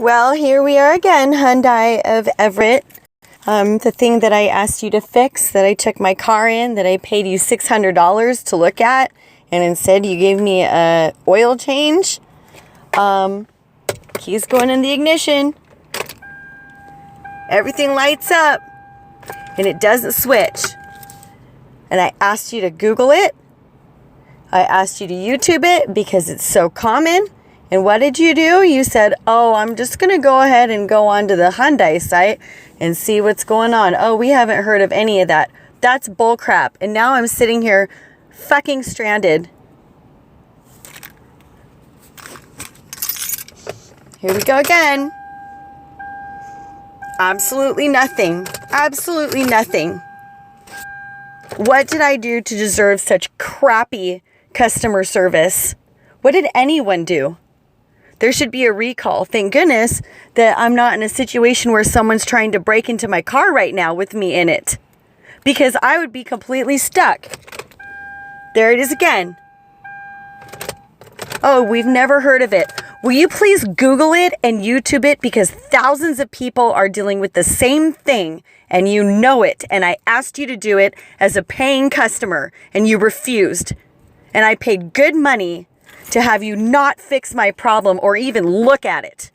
Well, here we are again, Hyundai of Everett. The thing that I asked you to fix, that I took my car in, that I paid you $600 to look at, and instead you gave me a oil change. Keys going in the ignition. Everything lights up, and it doesn't switch. And I asked you to Google it. I asked you to YouTube it because it's so common. And what did you do? You said, oh, I'm just going to go ahead and go onto the Hyundai site and see what's going on. Oh, we haven't heard of any of that. That's bullcrap. And now I'm sitting here fucking stranded. Here we go again. Absolutely nothing. Absolutely nothing. What did I do to deserve such crappy customer service? What did anyone do? There should be a recall. Thank goodness that I'm not in a situation where someone's trying to break into my car right now with me in it, because I would be completely stuck. There it is again. Oh, we've never heard of it. Will you please Google it and YouTube it, because thousands of people are dealing with the same thing and you know it. And I asked you to do it as a paying customer and you refused. And I paid good money to have you not fix my problem or even look at it.